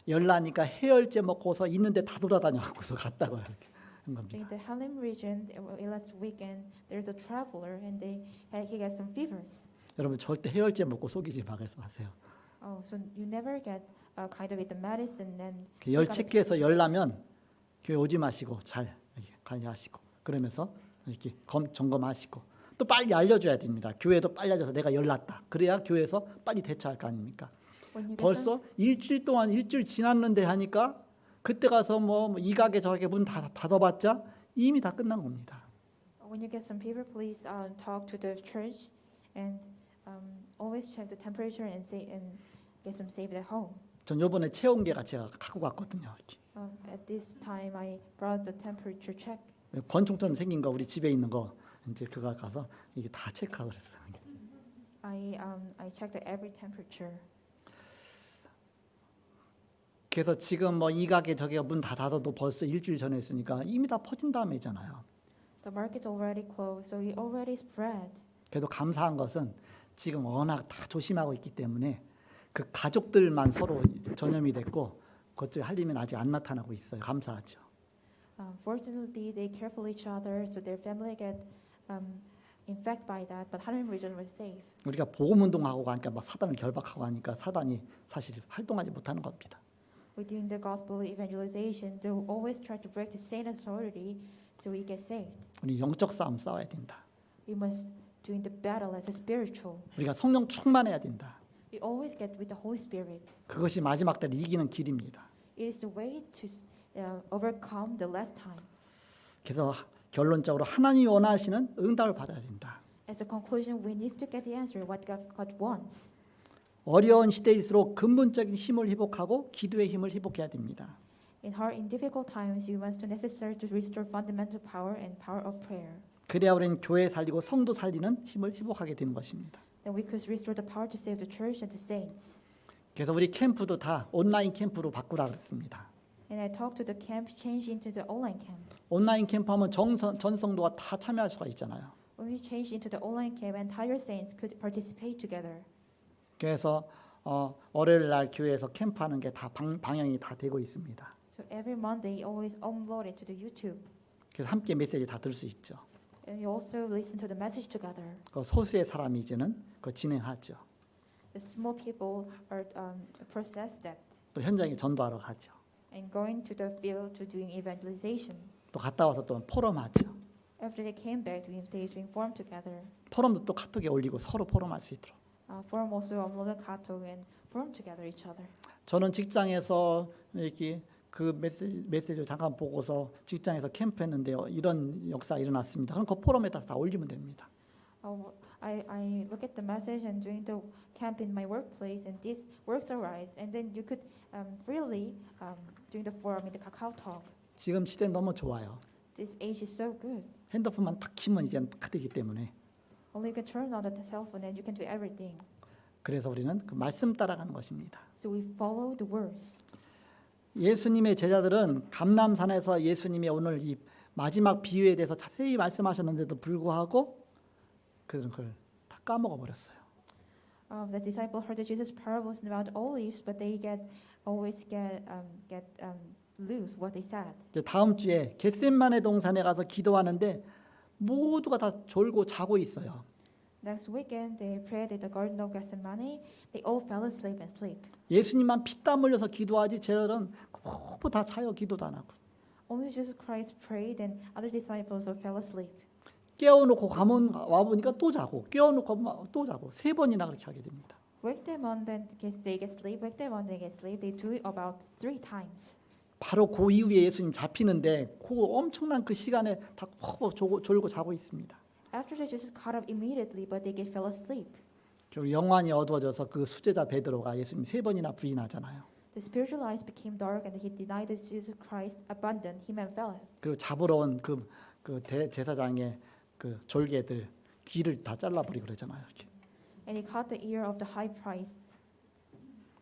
열나니까 해열제 먹고서 있는데 다 돌아다녀갖고서 갔다고 이렇게 한 겁니다. In the Harlem region, last weekend, there's a traveler and he got some fevers. 여러분 절대 해열제 먹고 속이지 마세요. Oh, so you never get kind of eat the medicine and 열 체크해서 열 나면 교회 오지 마시고 잘 관리하시고 그러면서 이렇게 점검하시고 또 빨리 알려줘야 됩니다. 교회도 빨리 알려서 내가 열 났다. 그래야 교회에서 빨리 대처할 거 아닙니까? 벌써 일주일 동안 일주일 지났는데 하니까 그때 가서 뭐 이 가게 저 가게 문 닫아봤자 이미 다 끝난 겁니다. When you get some fever, please talk to the church and always check the temperature and get some saved at home. 전 요번에 체온계가 제가 갖고 갔거든요. 이렇게. At this time, I brought the temperature check. 권총처럼 생긴 거 우리 집에 있는 거 이제 그거 가서 이게 다 체크하고 그랬어요. I checked every temperature. 그래서 지금 뭐 이 가게 저기가 문 다 닫아도 벌써 일주일 전에 했으니까 이미 다 퍼진 다음이잖아요. The market already closed, so it already spread. 그래도 감사한 것은 지금 워낙 다 조심하고 있기 때문에 그 가족들만 서로 전염이 됐고 그쪽에 한림은 아직 안 나타나고 있어요. 감사하죠. Fortunately, they careful each other, so their family get infected by that. But Harlem region was safe. 우리가 복음 운동하고 가니까 막 사단을 결박하고 하니까 사단이 사실 활동하지 못하는 겁니다. We're doing the gospel evangelization. They always try to break the Satan's authority, so we get saved. 우리 영적 싸움 싸워야 된다. We must doing the battle as a spiritual. 우리가 성령 충만해야 된다. We always get with the Holy Spirit. 그것이 마지막 때를 이기는 길입니다. It is the way to overcome the last time. 그래서 결론적으로 하나님이 원하시는 응답을 받아야 된다. As a conclusion, we need to get the answer what God wants. 어려운 시대일수록 근본적인 힘을 회복하고 기도의 힘을 회복해야 됩니다. In difficult times, you must necessary to restore fundamental power and power of prayer. 그래야 우리는 교회 살리고 성도 살리는 힘을 회복하게 되는 것입니다. Then we could restore the power to save the church and the saints. 그래서 우리 캠프도 다 온라인 캠프로 바꾸라 그랬습니다. And I talked to the camp, change into the online camp. 온라인 캠프하면 전 성도가 다 참여할 수가 있잖아요. When we changed into the online camp, entire saints could participate together. 그래서 월요일 날 교회에서 캠프하는 게 다 방영이 다 되고 있습니다. So every Monday, always upload it to the YouTube. 그래서 함께 메시지 다 들 수 있죠. And you also listen to the message together. 그 소수의 사람이 이제는 그 진행하죠. The small people are process that 또 현장에 전도하러 가죠. and going to the field to doing evangelization. 또 갔다 와서 또 포럼하죠. After they came back, they doing forum together. 포럼도 또 카톡에 올리고 서로 포럼할 수 있도록. Forum also uploaded Katok and forum together each other. 저는 직장에서 이렇게 그 메시지를 잠깐 보고서 직장에서 캠프했는데요. 이런 역사가 일어났습니다. 그럼 그 포럼에다 다 올리면 됩니다. I look at the message and doing the camp in my workplace, and this works arise, and then you could freely doing the forum in the Kakao Talk. 지금 시대는 너무 좋아요. This age is so good. 핸드폰만 딱 키면 이제 딱 되기 때문에 Only you can turn on the cell phone and you can do everything. 그래서 우리는 그 말씀 따라가는 것입니다. So we follow the words. 예수님의 제자들은 감람산에서 예수님이 오늘 이 마지막 비유에 대해서 자세히 말씀하셨는데도 불구하고 그들은 그걸 다 까먹어 버렸어요. The disciple heard the Jesus parables about olives, but they always get lose what they said. 이제 다음 주에 겟셋마네 동산에 가서 기도하는데 모두가 다 졸고 자고 있어요. Next weekend, they prayed at the Garden of Gethsemane. They all fell asleep and sleep. 예수님만 피땀 흘려서 기도하지 쟤들은 전부 다 자요. 기도도 안 하고. Only Jesus Christ prayed, and other disciples all fell asleep. 깨워놓고 가면 와보니까 또 자고 깨워놓고 또 자고 3번이나 그렇게 하게 됩니다. Wake them on, then they get sleep. Wake them on, they get sleep. They do it about 3 times. 바로 그 이후에 예수님 잡히는데 그 엄청난 그 시간에 다 졸고 자고 있습니다. After that, Jesus caught up immediately, but they fell asleep. 결국 영안이 어두워져서 그 수제자 베드로가 예수님 3번이나 부인하잖아요. The spiritual eyes became dark, and he denied that Jesus Christ, abandoned him and fell. 그리고 잡으러 온 그 제사장의 그 졸개들 귀를 다 잘라버리고 그러잖아요. 이렇게. And he cut the ear of the high priest.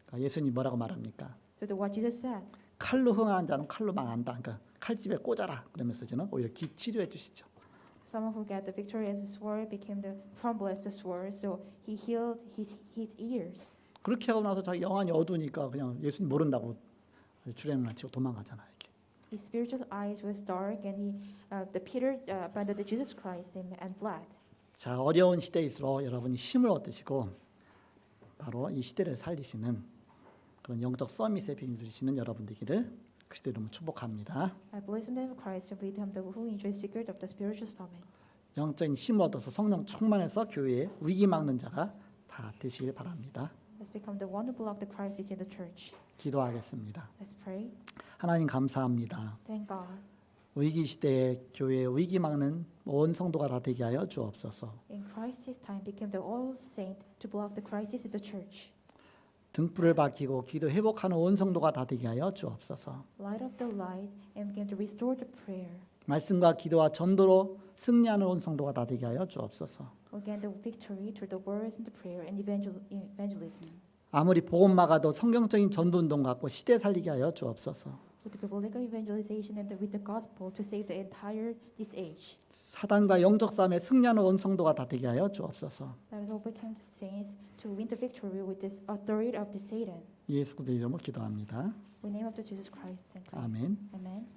그러니까 예수님 뭐라고 말합니까? So what Jesus said, 칼로 흥하는 자는 칼로 망한다. 그러니까 칼집에 꽂아라. 그러면서 저는 오히려 귀 치료해 주시죠. someone who got the victory as a sword became the crumble as the sword. So he healed his ears. 그렇게 하고 나서 자기 영안이 어두우니까 그냥 예수님 모른다고 주랭을 치고 도망가잖아요. 이렇게. His spiritual eyes was dark, and the Peter abandoned Jesus Christ and fled. 자, 어려운 시대일수록 여러분이 힘을 얻으시고 바로 이 시대를 살리시는 그런 영적 서밋의 비밀 누리시는 여러분 되기를 그리스도 이름으로 축복합니다. I bless in the name of Christ to become the who enjoys secret of the spiritual summit. 영적인 힘을 얻어서 성령 충만해서 교회에 위기 막는 자가 다 되시길 바랍니다. Let's become the one who block the crisis in the church. 기도하겠습니다. Let's pray. 하나님 감사합니다. Thank God. 위기 시대에 교회에 위기 막는 온 성도가 다 되게 하여 주옵소서. In crisis time, became the all saint to block the crisis in the church. 등불을 밝히고 기도 회복하는 온 성도가 다 되게 하여 주옵소서. Light up the light and begin to restore the prayer. 말씀과 기도와 전도로 승리하는 온 성도가 다 되게 하여 주옵소서. Again, the victory through the words and the prayer and evangelism. 아무리 복음 막아도 성경적인 전도 운동 갖고 시대 살리게 하여 주옵소서. With the biblical evangelization and with the gospel to save the entire this age. 사단과 영적 싸움에 승리하는 온 성도가 다 되게 하여 주옵소서. Let us overcome the saints to win the victory with this authority of the Satan. 예수 그리스도 이름으로 기도합니다. In the name of the Jesus Christ. 아멘. Amen.